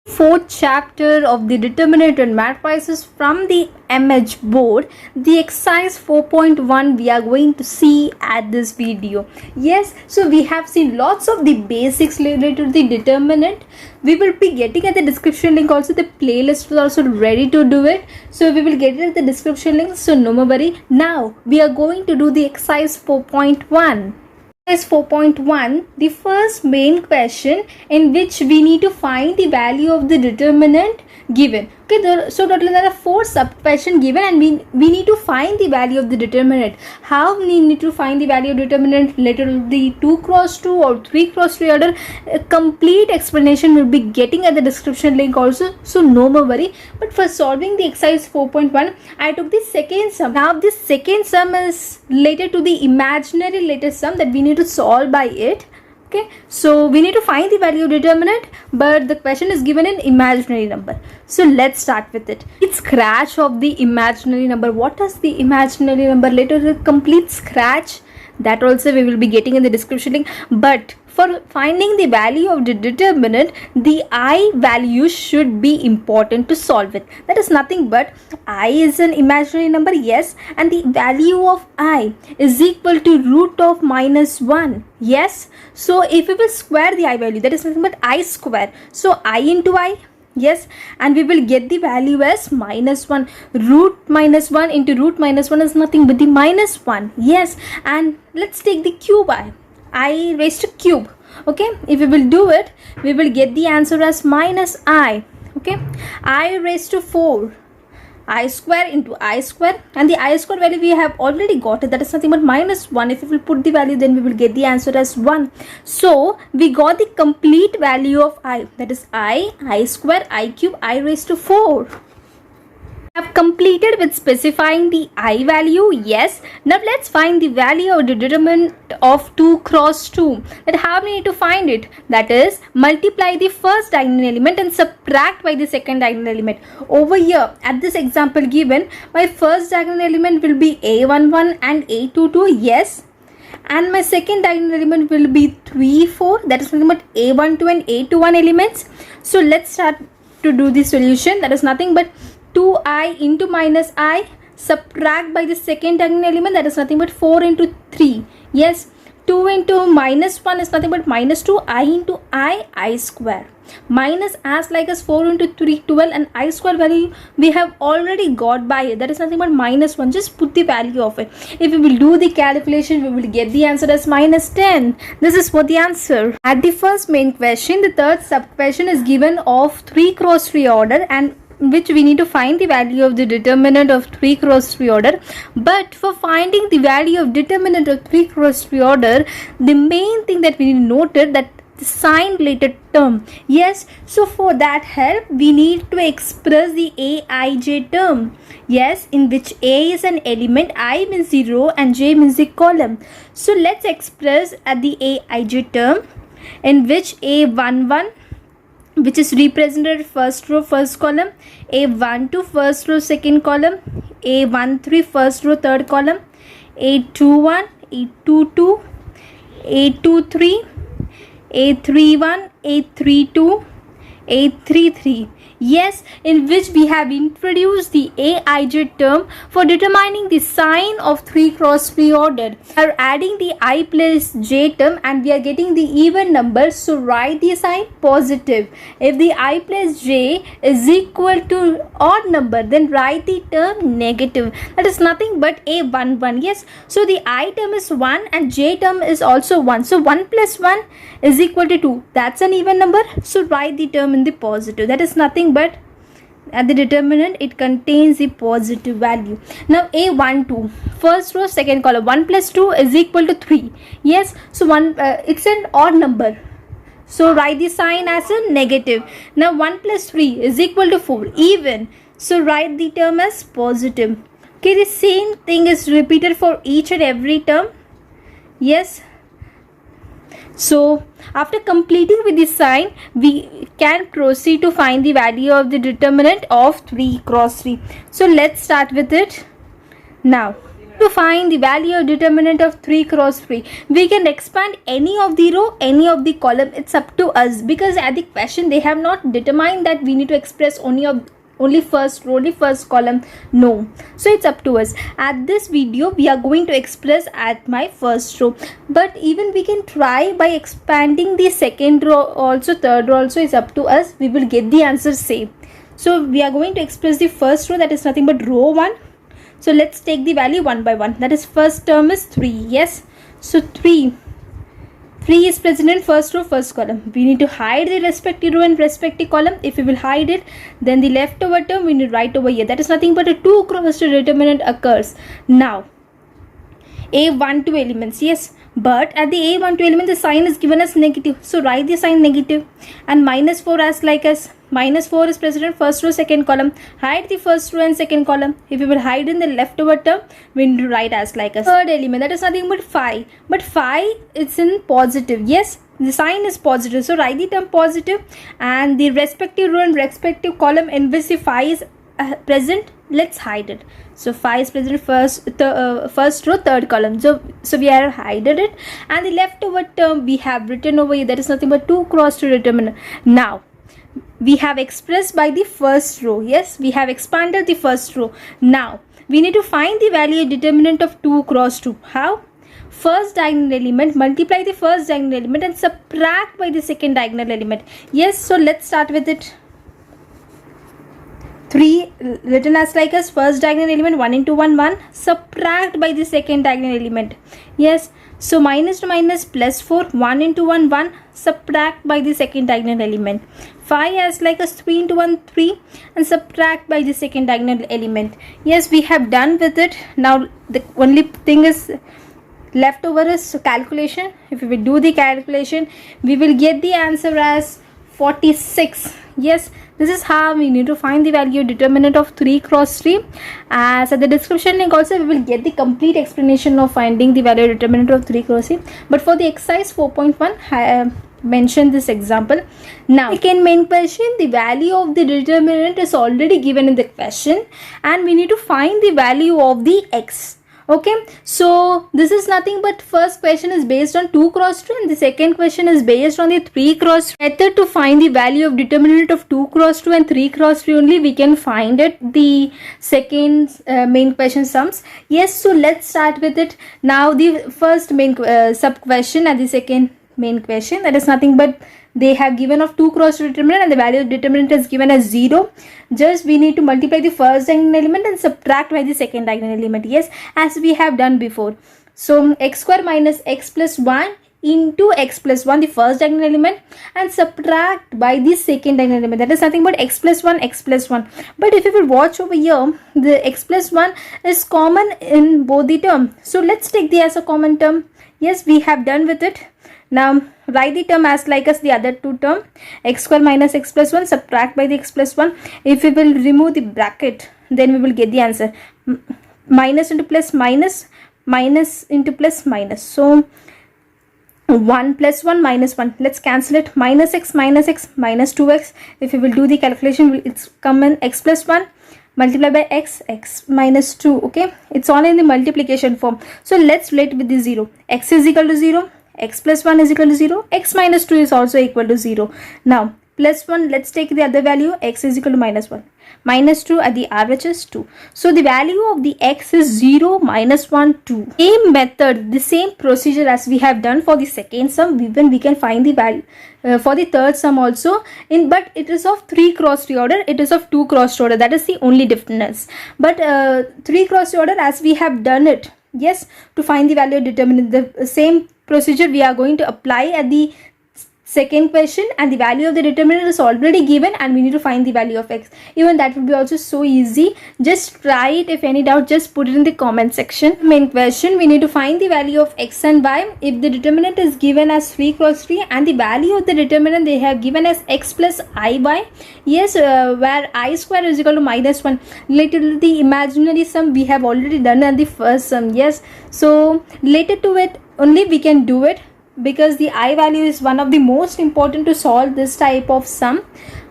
Fourth chapter of the determinant and matrices from the MH board, the exercise 4.1 we are going to see at this video. Yes, so we have seen lots of the basics related to the determinant. We will be getting at the description link also. The playlist is also ready to do it, so we will get it at the description link, so no more worry. Now we are going to do the exercise 4.1. Exercise 4.1, the first main question in which we need to find the value of the determinant given. Okay, so totally there are 4 sub questions given, and we need to find the value of the determinant. How we need to find the value of determinant related to the 2x2 or 3x3 order? A complete explanation will be getting at the description link also, so no more worry. But for solving the exercise 4.1, I took the second sum. Now this second sum is related to the imaginary latest sum that we need to solve by it. Okay, so we need to find the value of determinant, but the question is given in imaginary number. So let's start with it. It's scratch of the imaginary number. What is the imaginary number? Later the complete scratch, that also we will be getting in the description link. But for finding the value of the determinant, the I value should be important to solve it. That is nothing but I is an imaginary number, yes, and the value of I is equal to root of -1, yes. So if we will square the I value, that is nothing but I square. So I into I, yes, and we will get the value as -1. Root -1 into root -1 is nothing but the -1, yes. And let's take the cube I raised to cube. Okay, if we will do it, we will get the answer as -I. Okay, I raised to 4, I square into I square, and the I square value we have already got it, that is nothing but -1. If we will put the value, then we will get the answer as 1. So we got the complete value of I, that is I square, I cube, I raised to 4. Have completed with specifying the I value, yes. Now let's find the value of the determinant of 2x2. That how we need to find it? That is, multiply the first diagonal element and subtract by the second diagonal element. Over here at this example given, my first diagonal element will be A11 and A22, yes, and my second diagonal element will be 3, 4, that is nothing but A12 and A21 elements. So let's start to do the solution. That is nothing but 2I into -I, subtract by the second diagonal element, that is nothing but 4 into 3, yes. 2 into -1 is nothing but -2, I into I square, minus as like as 4 into 3, 12, and I square value we have already got by it, that is nothing but -1. Just put the value of it. If we will do the calculation, we will get the answer as -10. This is for the answer. At the first main question, the third sub question is given of 3x3 order, and which we need to find the value of the determinant of 3x3 order. But for finding the value of determinant of 3x3 order, the main thing that we need to note is that the sign related term, yes. So for that help, we need to express the Aij term, yes, in which A is an element, I means the row, and J means the column. So let's express at the Aij term, in which A11, which is represented first row first column, A12 first row second column, A13 first row third column, A21, A22, A23, A31, A32, A33, yes, in which we have introduced the Aij term for determining the sign of 3x3 order. We are adding the I plus J term, and we are getting the even number, so write the sign positive. If the I plus J is equal to odd number, then write the term negative. That is nothing but A11, yes. So the I term is 1 and J term is also 1, so 1 plus 1 is equal to 2. That's an even number, so write the term in the positive. That is nothing but at the determinant, it contains the positive value. Now A12 first row second column, 1 plus 2 is equal to 3, yes. So it's an odd number, so write the sign as a negative. Now 1 plus 3 is equal to 4, even, so write the term as positive. Okay, the same thing is repeated for each and every term, yes. So after completing with this sign, we can proceed to find the value of the determinant of 3x3. So let's start with it now. To find the value of determinant of 3 cross 3, we can expand any of the row, any of the column. It's up to us, because at the question they have not determined that we need to express only first row, only first column. No, so it's up to us. At this video we are going to express at my first row, but even we can try by expanding the second row also, third row also. Is up to us. We will get the answer same. So we are going to express the first row, that is nothing but row 1. So let's take the value one by one. That is, first term is 3. Yes, so 3 is present in first row, first column. We need to hide the respective row and respective column. If we will hide it, then the leftover term we need to write over here. That is nothing but a 2 cross 2 determinant occurs. Now A12 elements, yes, but at the A12 element the sign is given as negative, so write the sign negative. And -4 as like as -4 is present in first row, second column. Hide the first row and second column. If you will hide in the leftover term, we need to write as like a third element. That is nothing but 5, but 5 it's in positive. Yes, the sign is positive, so write the term positive, and the respective row and respective column in which the 5 is present, let's hide it. So 5 is present first row, third column, so we have hidden it, and the leftover term we have written over here. That is nothing but 2 cross 2 determinant. Now we have expressed by the first row. Yes, we have expanded the first row. Now we need to find the value of determinant of 2 cross 2. How? First diagonal element, multiply the first diagonal element and subtract by the second diagonal element. Yes, so let's start with it. 3 written as like as first diagonal element, 1 into 1 1, subtract by the second diagonal element. Yes, so minus to minus plus 4, 1 into 1 1, subtract by the second diagonal element. 5 as like as 3 into 1 3, and subtract by the second diagonal element. Yes, we have done with it. Now the only thing is left over is calculation. If we do the calculation, we will get the answer as 46. Yes, this is how we need to find the value determinant of 3 cross 3. As at the description link also, we will get the complete explanation of finding the value determinant of 3 cross 3. But for the exercise 4.1, I have mentioned this example. Now again, main question, the value of the determinant is already given in the question, and we need to find the value of the x. Okay, so this is nothing but first question is based on 2 cross 2 and the second question is based on the 3 cross 3. Method to find the value of determinant of 2 cross 2 and 3 cross 3 only we can find it, the second main question sums. Yes, so let's start with it. Now the first main sub question and the second main question, that is nothing but they have given of 2 cross 2 determinant and the value of determinant is given as 0. Just we need to multiply the first diagonal element and subtract by the second diagonal element. Yes, as we have done before. So x square minus x plus 1 into x plus 1, the first diagonal element, and subtract by the second diagonal element. That is nothing but x plus 1, x plus 1. But if you will watch over here, the x plus 1 is common in both the term. So let's take the as a common term. Yes, we have done with it. Now write the term as like as the other two term, x square minus x plus 1, subtract by the x plus 1. If we will remove the bracket, then we will get the answer. Minus into plus minus, minus into plus minus. So 1 plus 1 minus 1. Let's cancel it. Minus x minus 2x. If we will do the calculation, it's come in x plus 1 multiply by x, x minus 2. Okay, it's all in the multiplication form. So let's relate with the 0. X is equal to 0. X plus 1 is equal to 0. X minus 2 is also equal to 0. Now plus 1, let's take the other value. X is equal to minus 1. Minus 2 at the RHS 2. So the value of the x is 0, minus 1, 2. Same method, the same procedure as we have done for the second sum, even we can find the value for the third sum also. But it is of 3 cross 3 order, it is of 2 cross 2 order. That is the only difference. But 3 cross 2 order as we have done it. Yes, to find the value of determinant, the same procedure we are going to apply at the second question, and the value of the determinant is already given and we need to find the value of x. Even that would be also so easy. Just try it. If any doubt, just put it in the comment section. Main question, we need to find the value of x and y. If the determinant is given as 3 cross 3 and the value of the determinant they have given as x plus iy. Yes, where I square is equal to minus 1. Related to the imaginary sum we have already done at the first sum. Yes, so related to it only we can do it, because the I value is one of the most important to solve this type of sum.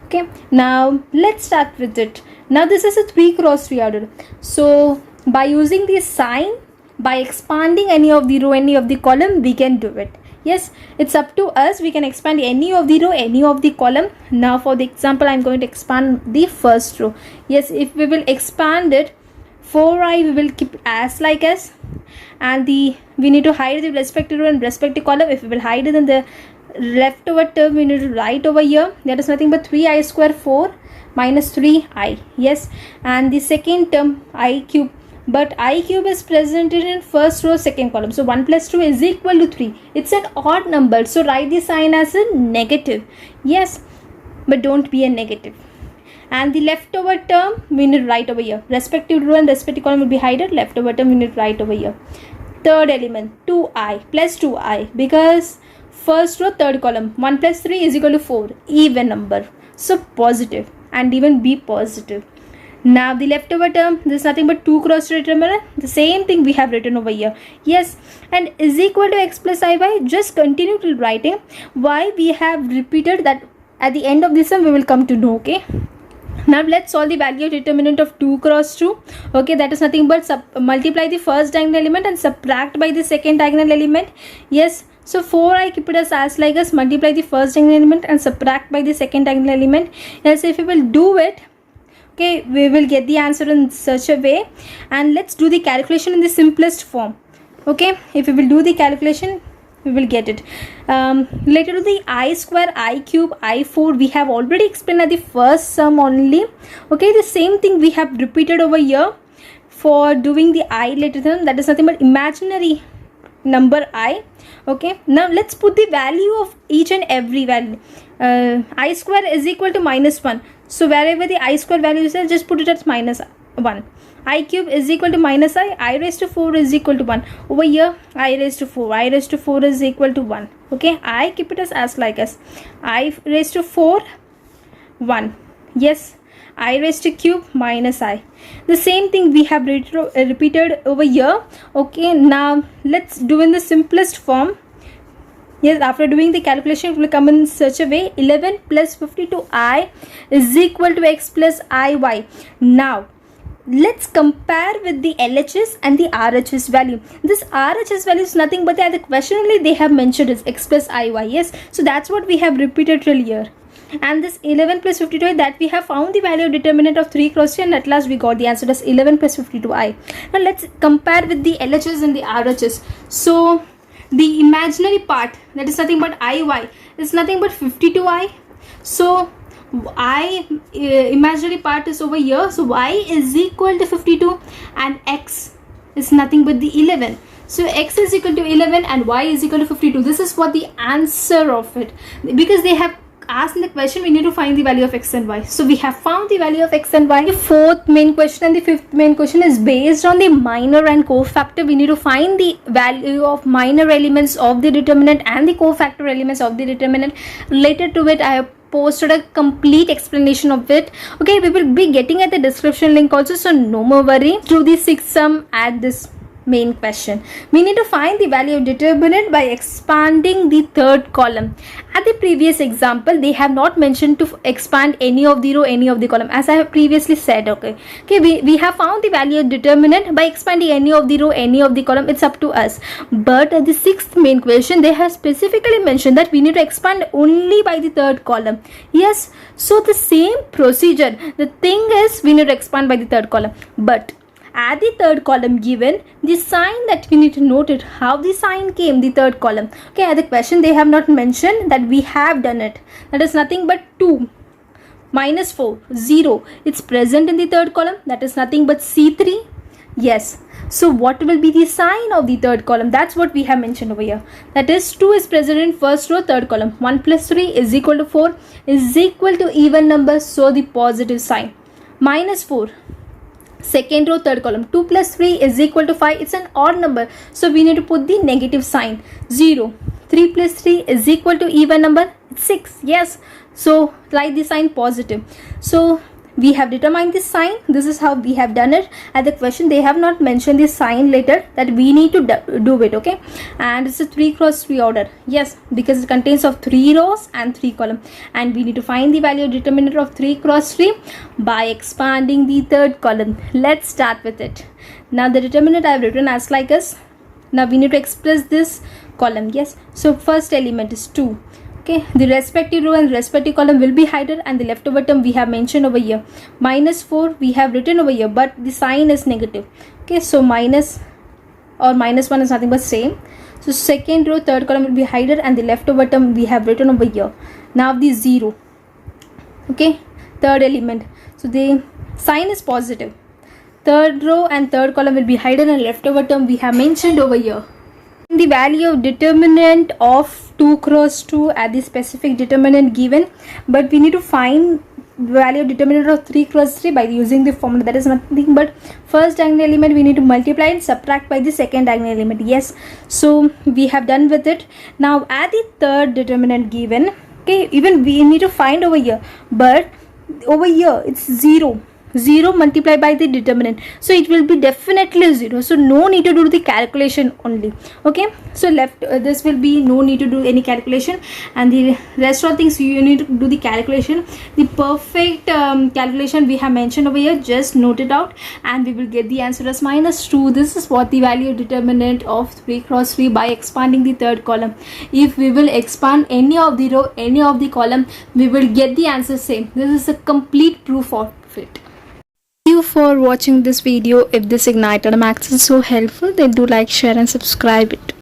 Okay, now let's start with it. Now this is a 3 cross 3 order. So by using the sign, by expanding any of the row, any of the column, we can do it. Yes, it's up to us. We can expand any of the row, any of the column. Now for the example, I'm going to expand the first row. Yes, if we will expand it, 4i we will keep as like as, and we need to hide the respective row and respective column. If we will hide it, then the leftover term we need to write over here. That is nothing but 3i square 4 minus 3i. Yes, and the second term I cube, but I cube is presented in first row second column, so 1 plus 2 is equal to 3. It's an odd number, so write the sign as a negative. Yes, but don't be a negative. And the leftover term we need to write over here. Respective row and respective column will be hidden. Leftover term we need to write over here. Third element 2i plus 2i, because first row third column 1 plus 3 is equal to 4, even number, so positive, and even be positive. Now the leftover term, this is nothing but 2 cross determinant, the same thing we have written over here. Yes, and is equal to x plus iy. Just continue till writing. Why we have repeated that, at the end of this sum we will come to know. Okay, now let's solve the value of determinant of 2 cross 2. Okay, that is nothing but multiply the first diagonal element and subtract by the second diagonal element. Yes, so 4i keep it as like as, multiply the first diagonal element and subtract by the second diagonal element. Yes, if we will do it, okay, we will get the answer in such a way. And let's do the calculation in the simplest form. Okay, if we will do the calculation, we will get it. Related to the I square, I cube, I4, we have already explained at the first sum only. Okay, the same thing we have repeated over here for doing the I later than, that is nothing but imaginary number I. Okay, now let's put the value of each and every value. I square is equal to minus 1. So wherever the I square value is there, just put it as minus 1. I cube is equal to minus I raised to 4 is equal to 1. Over here, I raised to 4 is equal to 1. Okay, I keep it as like as, I raised to 4, 1. Yes, I raised to cube minus I. The same thing we have repeated over here. Okay, now let's do in the simplest form. Yes, after doing the calculation, it will come in such a way. 11 plus 52i is equal to x plus iy. Now let's compare with the LHS and the RHS value. This RHS value is nothing but the question only they have mentioned is x plus iy. Yes, so that's what we have repeated till here. And this 11 plus 52i, that we have found the value of determinant of 3 cross 3, and at last we got the answer as 11 plus 52i. Now let's compare with the LHS and the RHS. So the imaginary part, that is nothing but iy, is nothing but 52i. So I imaginary part is over here, so y is equal to 52 and x is nothing but the 11. So x is equal to 11 and y is equal to 52. This is what the answer of it, because they have asked in the question we need to find the value of x and y. So we have found the value of x and y. The fourth main question and the fifth main question is based on the minor and cofactor. We need to find the value of minor elements of the determinant and the cofactor elements of the determinant. Related to it, I have posted a complete explanation of it. Okay, we will be getting at the description link also, so no more worry. Do the sixth sum at this main question. We need to find the value of determinant by expanding the third column. At the previous example, they have not mentioned to expand any of the row, any of the column, as I have previously said. Okay, we have found the value of determinant by expanding any of the row, any of the column. It's up to us. But at the sixth main question, they have specifically mentioned that we need to expand only by the third column. Yes, so the same procedure. The thing is, we need to expand by the third column, but at the third column given, the sign that we need to note it, how the sign came, the third column. Okay, at the question they have not mentioned that we have done it. That is nothing but 2 minus 4, 0. It's present in the third column. That is nothing but C3. Yes. So what will be the sign of the third column? That's what we have mentioned over here. That is 2 is present in first row, third column. 1 plus 3 is equal to 4 is equal to even number. So the positive sign. Minus 4. Second row, third column. 2 plus 3 is equal to 5. It's an odd number, so we need to put the negative sign. 0. 3 plus 3 is equal to even number. It's 6. Yes, so write the sign positive. So we have determined the sign. This is how we have done it. At the question they have not mentioned the sign later, that we need to do it. Okay, and it's a 3 cross 3 order. Yes, because it contains of 3 rows and 3 column, and we need to find the value of determinant of 3 cross 3 by expanding the third column. Let's start with it. Now the determinant I have written as like as, now we need to express this column. Yes, so first element is 2. Okay, the respective row and respective column will be hidden, and the leftover term we have mentioned over here. Minus 4 we have written over here, but the sign is negative. Okay, so minus or minus 1 is nothing but same. So second row, third column will be hidden, and the leftover term we have written over here. Now the 0. Okay, third element, so the sign is positive. Third row and third column will be hidden, and leftover term we have mentioned over here. The value of determinant of 2 cross 2 at the specific determinant given, but we need to find the value of determinant of 3 cross 3 by using the formula. That is nothing but first diagonal element we need to multiply and subtract by the second diagonal element. Yes, so we have done with it. Now at the third determinant given, okay, even we need to find over here, but over here it's 0 multiplied by the determinant, so it will be definitely 0, so no need to do the calculation only. Okay, so left this will be no need to do any calculation, and the rest of things you need to do the calculation. The perfect calculation we have mentioned over here, just note it out, and we will get the answer as minus 2. This is what the value of determinant of 3 cross 3 by expanding the third column. If we will expand any of the row, any of the column, we will get the answer same. This is a complete proof of it. Thank you for watching this video. If this Igniter Maths is so helpful, then do like, share and subscribe it.